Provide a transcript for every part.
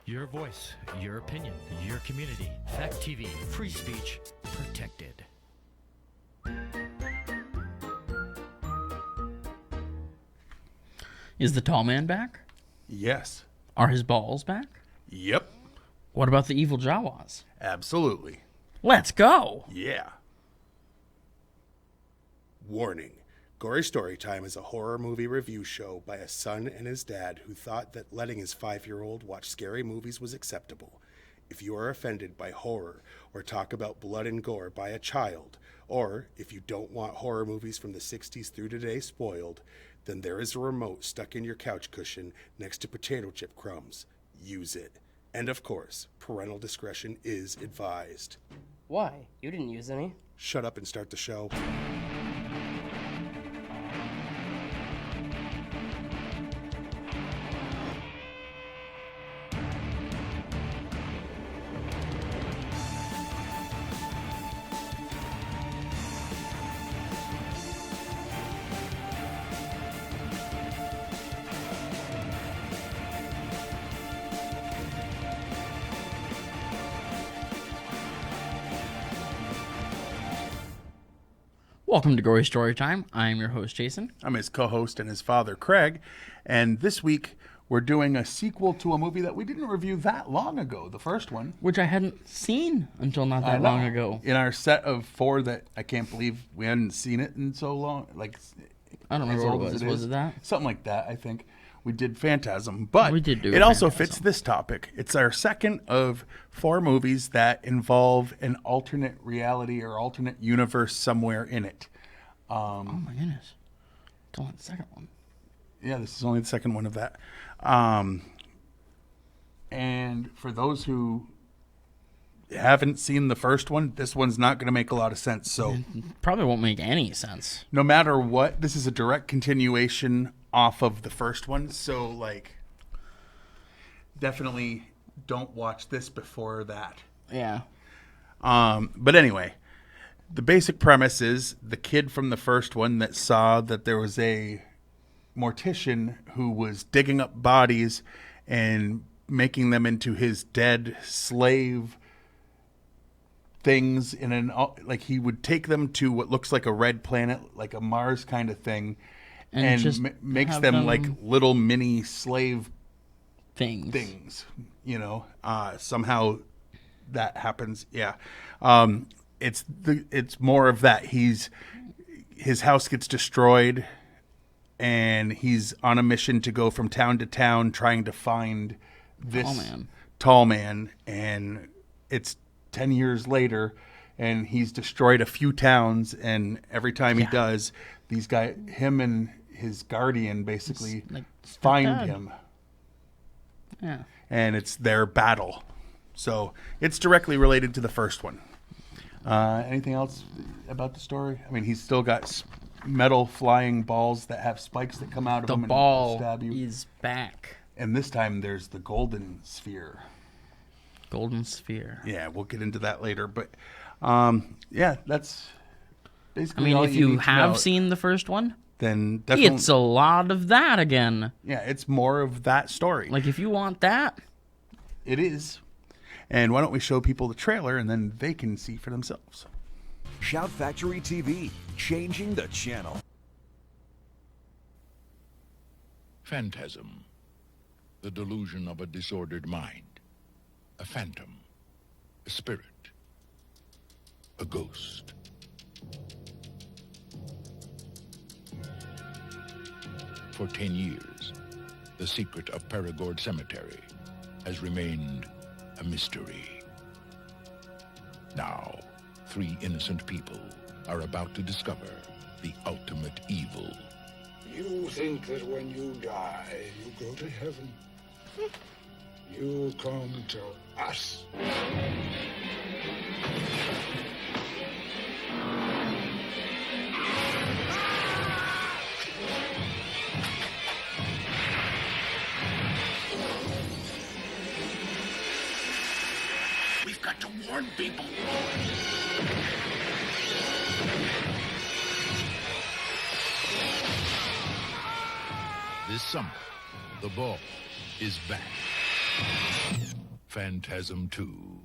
Your voice, your opinion, your community. Fact TV, free speech, protected. Is the tall man back? Yes. Are his balls back? Yep. What about the evil Jawas? Absolutely. Let's go! Yeah. Warning. Gory Storytime is a horror movie review show by a son and his dad who thought that letting his 5-year-old watch scary movies was acceptable. If you are offended by horror or talk about blood and gore by a child, or if you don't want horror movies from the 60s through today spoiled, then there is a remote stuck in your couch cushion next to potato chip crumbs. Use it. And of course, parental discretion is advised. Why? You didn't use any. Shut up and start the show. Welcome to Gory Storytime. I am your host, Jason. I'm his co-host and his father, Craig, and this week we're doing a sequel to a movie that we didn't review that long ago, the first one. Which I hadn't seen until not that long ago. In our set of 4 that I can't believe we hadn't seen it in so long. Like, I don't remember what it was. Was it that? Something like that, I think. We did Phantasm, but we did do it also Phantasm. fits this topic. It's our second of 4 movies that involve an alternate reality or alternate universe somewhere in it. Oh my goodness. It's only the second one. Yeah, this is only the second one of that. And for those who haven't seen the first one, this one's not going to make a lot of sense. So Probably won't make any sense. no matter what, this is a direct continuation off of the first one. So, like, definitely don't watch this before that. Yeah. But anyway, the basic premise is the kid from the first one that saw that there was a mortician who was digging up bodies and making them into his dead slave things in an, like, he would take them to what looks like a red planet, like a Mars kind of thing, and just makes have them like little mini slave things. You know, somehow that happens. Yeah. It's more of that. His house gets destroyed and he's on a mission to go from town to town trying to find this tall man. And it's 10 years later and he's destroyed a few towns. And every time he does, these guys, him and his guardian basically find him. Yeah. And it's their battle. So it's directly related to the first one. Anything else about the story? I mean, he's still got metal flying balls that have spikes that come out of them The ball and stab you. is back. And this time there's the golden sphere. Golden sphere. Yeah, we'll get into that later. But, yeah, that's basically I mean, all if you need to have know. seen the first one, Then definitely, it's a lot of that again. yeah, it's more of that story. Like, if you want that, It is. And why don't we show people the trailer and then they can see for themselves. Shout Factory TV, changing the channel. Phantasm, the delusion of a disordered mind, a phantom, a spirit, a ghost. For 10 years, the secret of Perigord Cemetery has remained a mystery. Now, 3 innocent people are about to discover the ultimate evil. You think that when you die, you go to heaven. You come to us. We've got to warn people. This summer, the ball is back. Phantasm 2.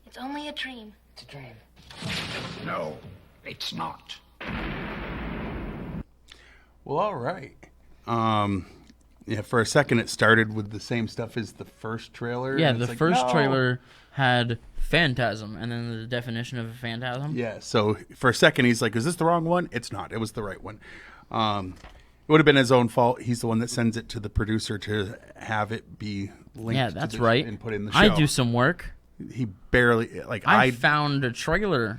It's only a dream. It's a dream. No, it's not. Well, all right. Yeah, for a second it started with the same stuff as the first trailer. Yeah, and the it's like, first no. trailer had phantasm, and then the definition of a phantasm. Yeah, so for a second he's like, is this the wrong one? It's not. It was the right one. It would have been his own fault. He's the one that sends it to the producer to have it be linked Yeah, that's to right. and put in the show. I do some work. He barely, like, I found a trailer.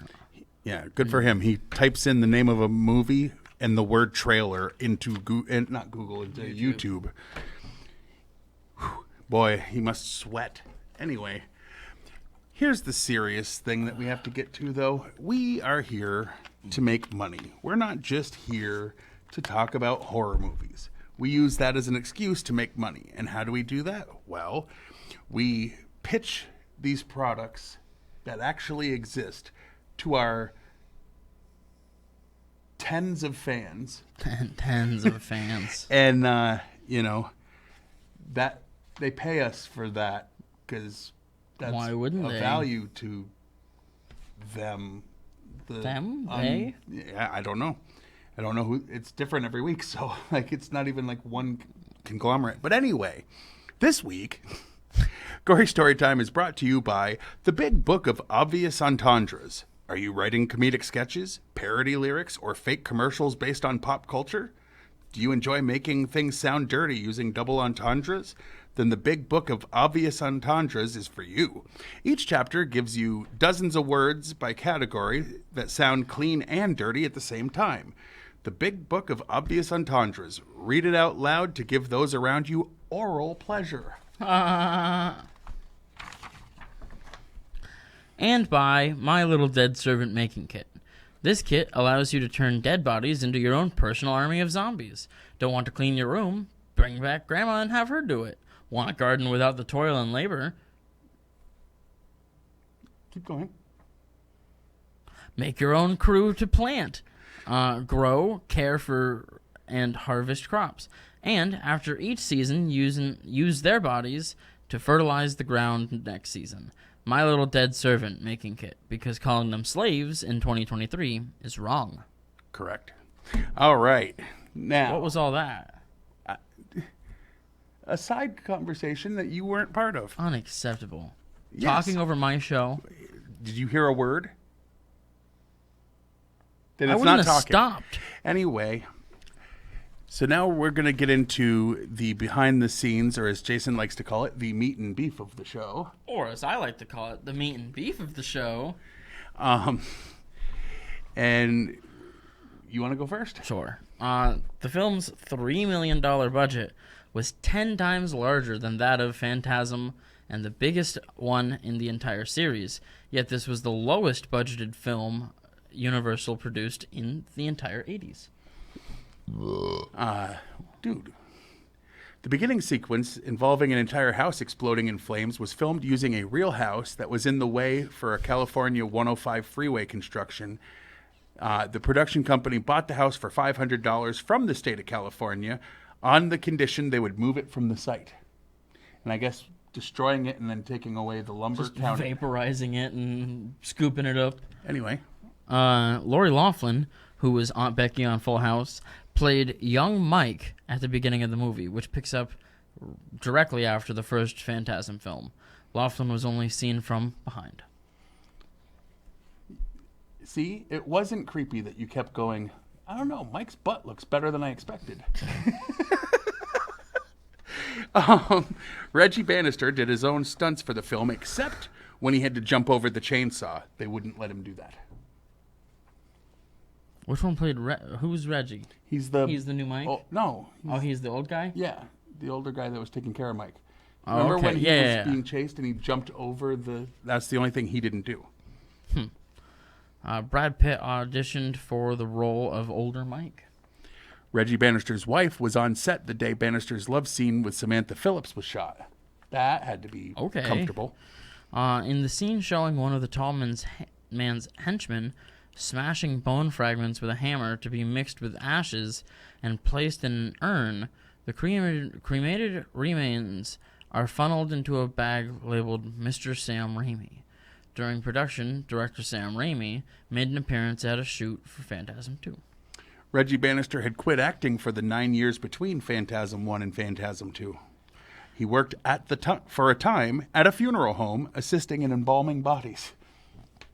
Yeah, good for him. He types in the name of a movie and the word trailer into not Google, into YouTube. Whew. Boy, he must sweat. Anyway, here's the serious thing that we have to get to, though. We are here to make money. We're not just here to talk about horror movies. We use that as an excuse to make money. And how do we do that? Well, we pitch these products that actually exist to our tens of fans. Tens of fans. And, that they pay us for that because that's Why wouldn't a they? value to them. Them? They? Yeah, I don't know. I don't know who. It's different every week, so like it's not even like one conglomerate. But anyway, this week, Gory Storytime is brought to you by The Big Book of Obvious Entendres. Are you writing comedic sketches, parody lyrics, or fake commercials based on pop culture? Do you enjoy making things sound dirty using double entendres? Then The Big Book of Obvious Entendres is for you. Each chapter gives you dozens of words by category that sound clean and dirty at the same time. The Big Book of Obvious Entendres. Read it out loud to give those around you oral pleasure. And by My Little Dead Servant Making Kit. This kit allows you to turn dead bodies into your own personal army of zombies. Don't want to clean your room? Bring back Grandma and have her do it. Want a garden without the toil and labor? Keep going. Make your own crew to plant, grow, care for, and harvest crops. And after each season, use their bodies to fertilize the ground next season. My Little Dead Servant Making Kit, because calling them slaves in 2023 is wrong. Correct. All right. Now, What was all that? a side conversation that you weren't part of. Unacceptable. Yes. Talking over my show. Did you hear a word? Then I it's wouldn't not have talking. stopped. Anyway, so now we're going to get into the behind the scenes, or as Jason likes to call it, the meat and beef of the show. Or as I like to call it, the meat and beef of the show. And you want to go first? Sure. The film's $3 million budget was 10 times larger than that of Phantasm and the biggest one in the entire series. Yet this was the lowest budgeted film Universal produced in the entire 80s. Dude. The beginning sequence involving an entire house exploding in flames was filmed using a real house that was in the way for a California 105 freeway construction. The production company bought the house for $500 from the state of California on the condition they would move it from the site. And I guess destroying it and then taking away the lumber Just county. vaporizing it and scooping it up. Anyway. Lori Loughlin, who was Aunt Becky on Full House, played young Mike at the beginning of the movie, which picks up directly after the first Phantasm film. Loughlin was only seen from behind. See, it wasn't creepy that you kept going, I don't know, Mike's butt looks better than I expected. Reggie Bannister did his own stunts for the film, except when he had to jump over the chainsaw. They wouldn't let him do that. Which one played who's Reggie? He's the new Mike? Oh, no. He's the old guy? Yeah, the older guy that was taking care of Mike. Oh, Remember okay. when he Yeah. was being chased and he jumped over the... That's the only thing he didn't do. Brad Pitt auditioned for the role of older Mike. Reggie Bannister's wife was on set the day Bannister's love scene with Samantha Phillips was shot. That had to be comfortable. In the scene showing one of the tall man's henchmen smashing bone fragments with a hammer to be mixed with ashes and placed in an urn, the cremated remains are funneled into a bag labeled Mr. Sam Raimi. During production, director Sam Raimi made an appearance at a shoot for Phantasm 2. Reggie Bannister had quit acting for the 9 years between Phantasm 1 and Phantasm 2. He worked for a time at a funeral home, assisting in embalming bodies.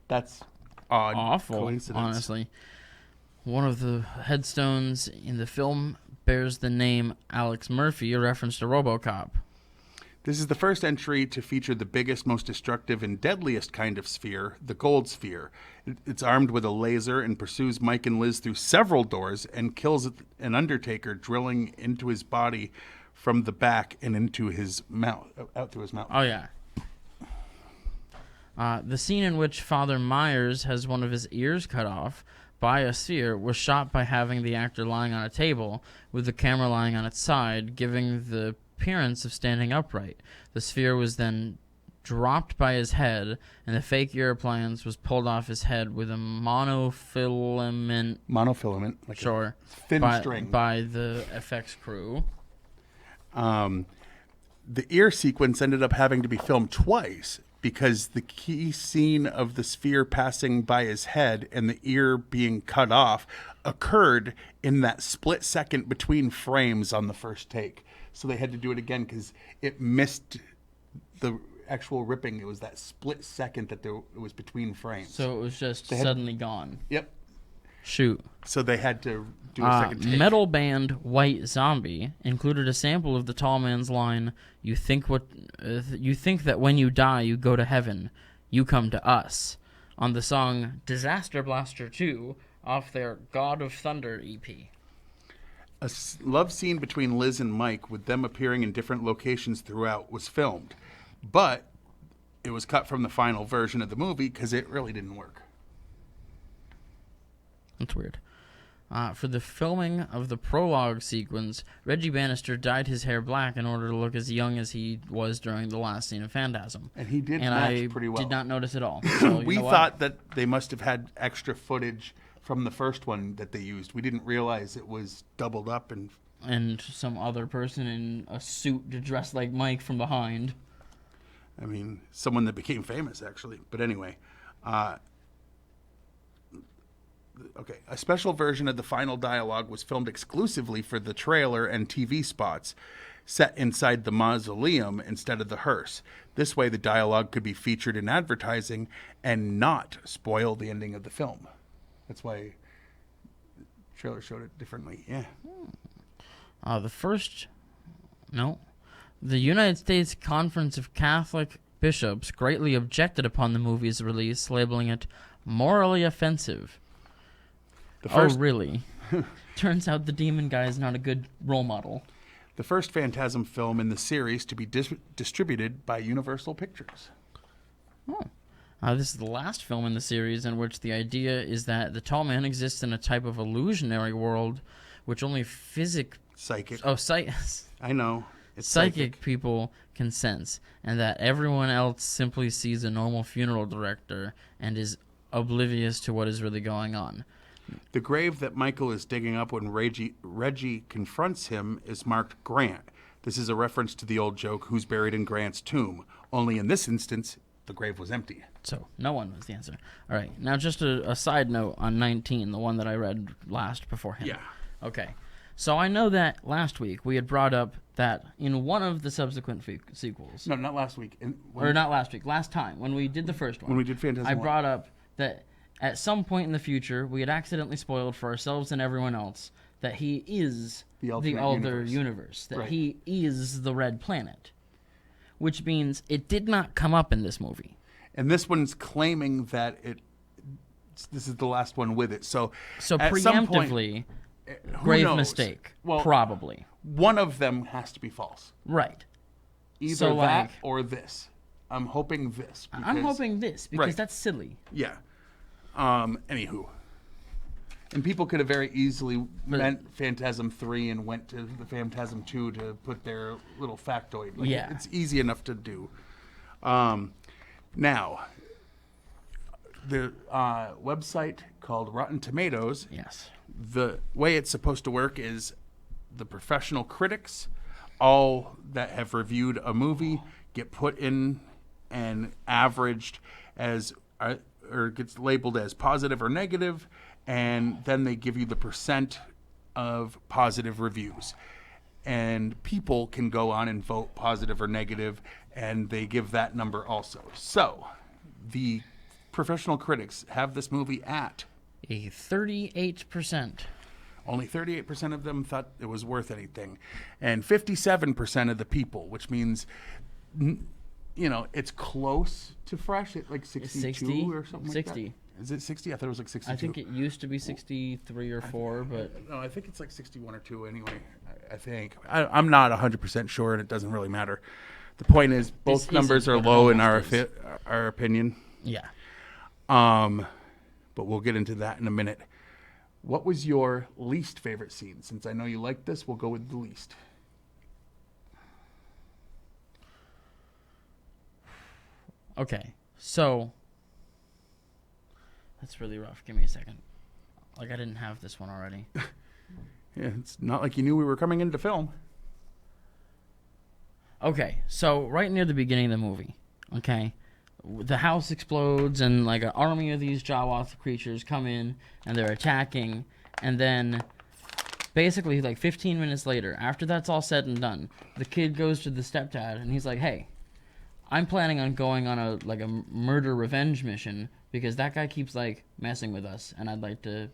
That's odd. Awful, coincidence. honestly. One of the headstones in the film bears the name Alex Murphy, a reference to RoboCop. This is the first entry to feature the biggest, most destructive, and deadliest kind of sphere, the Gold Sphere. It's armed with a laser and pursues Mike and Liz through several doors and kills an Undertaker, drilling into his body from the back and into his mouth, out through his mouth. Oh, yeah. The scene in which Father Myers has one of his ears cut off by a sphere was shot by having the actor lying on a table with the camera lying on its side, giving the appearance of standing upright. The sphere was then dropped by his head, and the fake ear appliance was pulled off his head with a monofilament, like sure, a thin string, by the FX crew. The ear sequence ended up having to be filmed twice because the key scene of the sphere passing by his head and the ear being cut off occurred in that split second between frames on the first take. So they had to do it again because it missed the actual ripping. It was that split second that it was between frames. So it was just suddenly gone. Yep. Shoot. So they had to do a second take. Metal band White Zombie included a sample of the tall man's line, you think that when you die you go to heaven, you come to us, on the song Disaster Blaster 2 off their God of Thunder EP. A love scene between Liz and Mike, with them appearing in different locations throughout, was filmed. But it was cut from the final version of the movie because it really didn't work. That's weird. For the filming of the prologue sequence, Reggie Bannister dyed his hair black in order to look as young as he was during the last scene of Phantasm. And he did match pretty well. I did not notice at all. So, we thought that they must have had extra footage from the first one that they used. We didn't realize it was doubled up and some other person in a suit to dress like Mike from behind. I mean, someone that became famous, actually. But anyway, okay. A special version of the final dialogue was filmed exclusively for the trailer and TV spots, set inside the mausoleum instead of the hearse. This way, the dialogue could be featured in advertising and not spoil the ending of the film. That's why the trailer showed it differently. Yeah. The United States Conference of Catholic Bishops greatly objected upon the movie's release, labeling it morally offensive. Oh, really? Turns out the demon guy is not a good role model. The first Phantasm film in the series to be distributed by Universal Pictures. Oh. This is the last film in the series in which the idea is that the tall man exists in a type of illusionary world which only psychic. I know. It's psychic people can sense, and that everyone else simply sees a normal funeral director and is oblivious to what is really going on. The grave that Michael is digging up when Reggie confronts him is marked Grant. This is a reference to the old joke, who's buried in Grant's tomb. Only in this instance, the grave was empty. So, no one was the answer. All right, now just a side note on 19, the one that I read last before him. Yeah. Okay, so I know that last week we had brought up that in one of the subsequent sequels... No, not last week. Not last week, last time, when we did the first one. When we did Phantasm I brought up that at some point in the future, we had accidentally spoiled for ourselves and everyone else that he is the other universe. That he is the Red Planet. Which means it did not come up in this movie. And this one's claiming that this is the last one with it. So preemptively, grave mistake. Well, probably. One of them has to be false. Right. Either that or this. I'm hoping this. Because that's silly. Yeah. Anywho. And people could have very easly meant Phantasm 3 and went to the Phantasm 2 to put their little factoid. It's easy enough to do. Now, the website called Rotten Tomatoes, yes, the way it's supposed to work is the professional critics all that have reviewed a movie get put in and averaged as, or gets labeled as positive or negative, and then they give you the percent of positive reviews. And people can go on and vote positive or negative, and they give that number also. So, the professional critics have this movie at a 38%. Only 38% of them thought it was worth anything. And 57% of the people, which means, it's close to fresh at like 62 60, or something 60. like that. Is it 60? I thought it was like 62. I think it used to be 63 or 4, but... No, I think it's like 61 or 2 anyway, I think. I'm not 100% sure, and it doesn't really matter. The point is, both numbers are low in our opinion. Yeah. But we'll get into that in a minute. What was your least favorite scene? Since I know you like this, we'll go with the least. Okay, so that's really rough. Give me a second. Like I didn't have this one already. Yeah, it's not like you knew we were coming into film. Okay, so right near the beginning of the movie, okay, the house explodes and like an army of these Jawa creatures come in and they're attacking, and then basically like 15 minutes later, after that's all said and done, the kid goes to the stepdad and he's like, "Hey, I'm planning on going on a murder revenge mission because that guy keeps like messing with us, and I'd like to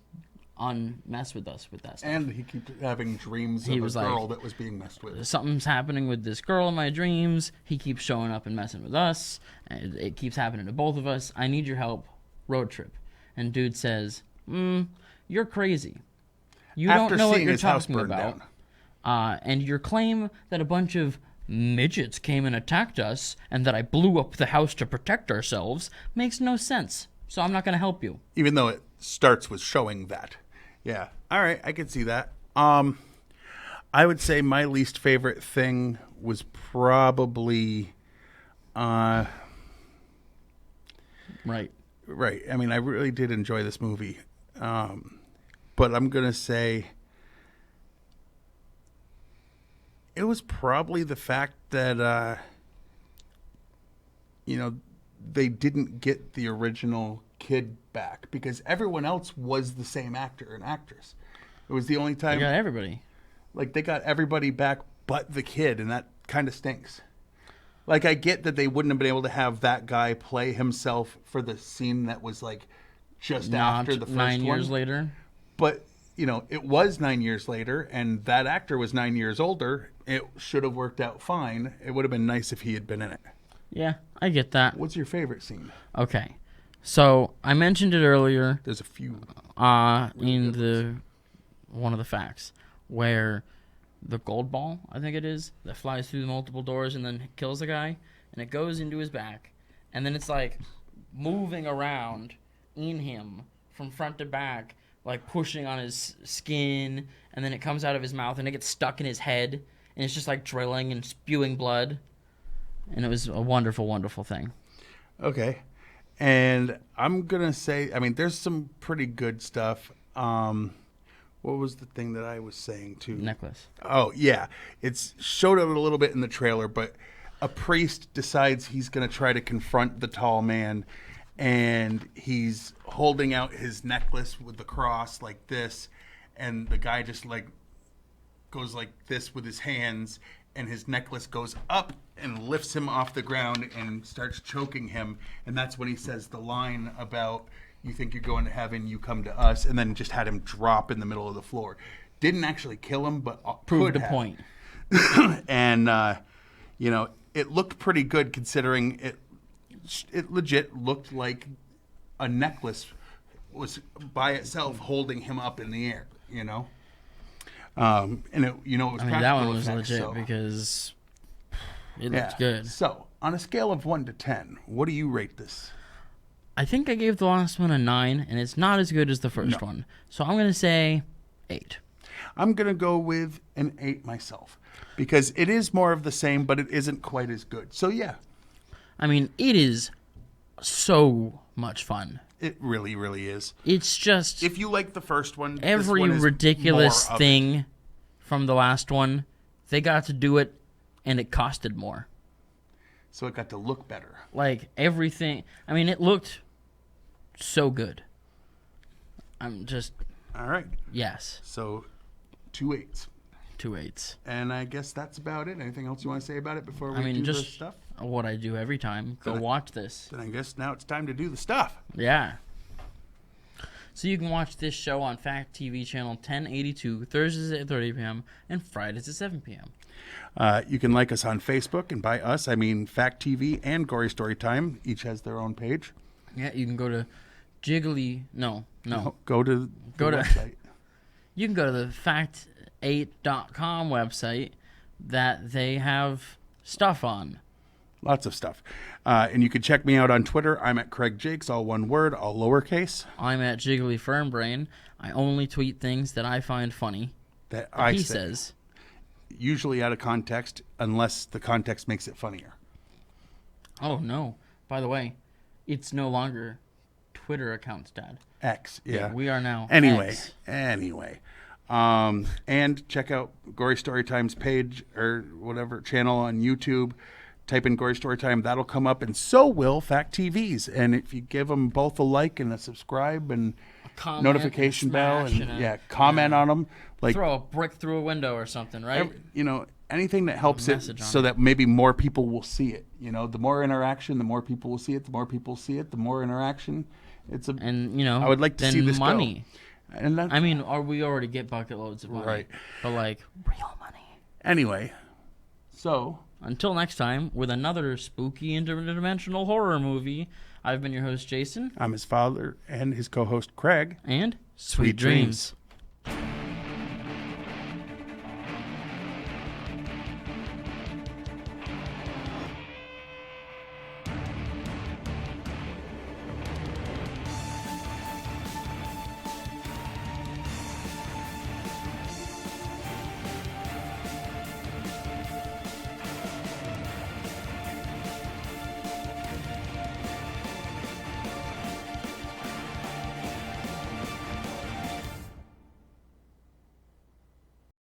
unmess with us with that stuff." And he keeps having dreams of a girl that was being messed with. Something's happening with this girl in my dreams. He keeps showing up and messing with us. It keeps happening to both of us. I need your help. Road trip. And dude says, "You're crazy. You don't know what you're talking about. And your claim that a bunch of midgets came and attacked us and that I blew up the house to protect ourselves makes no sense. So I'm not going to help you." Even though it starts with showing that. Yeah. All right, I can see that. I would say my least favorite thing was probably Right. Right. I mean, I really did enjoy this movie. But I'm going to say it was probably the fact that, they didn't get the original kid back because everyone else was the same actor and actress. It was the only time. They got everybody. Like, they got everybody back but the kid, and that kind of stinks. Like, I get that they wouldn't have been able to have that guy play himself for the scene that was, like, just after the first 9 years later. But, it was 9 years later, and that actor was 9 years older. It should have worked out fine. It would have been nice if he had been in it. Yeah, I get that. What's your favorite scene? Okay. So, I mentioned it earlier. There's a few. In one of the facts, where the gold ball, I think it is, that flies through multiple doors and then kills the guy, and it goes into his back, and then it's like moving around in him from front to back, like pushing on his skin, and then it comes out of his mouth and it gets stuck in his head, and it's just like drilling and spewing blood. And it was a wonderful, wonderful thing. Okay. And I'm going to say, I mean, there's some pretty good stuff. What was the thing that I was saying too? Necklace. Oh, yeah. It's showed up a little bit in the trailer, but a priest decides he's going to try to confront the tall man, and he's holding out his necklace with the cross like this, and the guy just like goes like this with his hands, and his necklace goes up and lifts him off the ground and starts choking him. And that's when he says the line about, "You think you're going to heaven, you come to us," and then just had him drop in the middle of the floor. Didn't actually kill him, but proved the point. And, it looked pretty good considering it legit looked like a necklace was by itself holding him up in the air, And it was that one was effects, legit because it looked good. So, on a scale of 1 to 10, what do you rate this? I think I gave the last one a 9, and it's not as good as the first one. So I'm going to say 8. I'm going to go with an 8 myself because it is more of the same, but it isn't quite as good. So, yeah. I mean, it is so much fun. It really, really is. It's just... If you like the first one, every this one is ridiculous more of thing from the last one, they got to do it and it costed more. So it got to look better. Like, everything. I mean, it looked so good. I'm just... All right. Yes. So 2 8s. 2 8s. And I guess that's about it. Anything else you want to say about it before we do just the stuff? What I do every time. Go watch this. Then I guess now it's time to do the stuff. Yeah. So you can watch this show on Fact TV channel 1082, Thursdays at 30 p.m. and Fridays at 7 p.m. You can like us on Facebook, and by us, I mean Fact TV and Gory Storytime. Each has their own page. Yeah, you can go to Jiggly... No. Go to the website. You can go to the fact8.com website that they have stuff on. Lots of stuff. And you can check me out on Twitter. I'm at Craig Jakes, all one word, all lowercase. I'm at Jiggly Fernbrain. I only tweet things that I find funny. That he says. Usually out of context, unless the context makes it funnier. Oh, no. By the way, it's no longer Twitter accounts, Dad. X, yeah. We are now Anyway. X. And check out Gory Storytime's page or whatever channel on YouTube. Type in Gory Storytime. That'll come up, and so will Fact TV's. And if you give them both a like and a subscribe and comment notification and bell, and comment on them. Like, throw a brick through a window or something, right? Anything that helps it so that maybe more people will see it. The more interaction, the more people will see it. The more people see it, the more interaction. I would like to see this money. Go. And I mean, we already get bucket loads of money, right? But like real money. Anyway, so until next time with another spooky interdimensional horror movie, I've been your host Jason. I'm his father and his co-host Craig. And sweet dreams.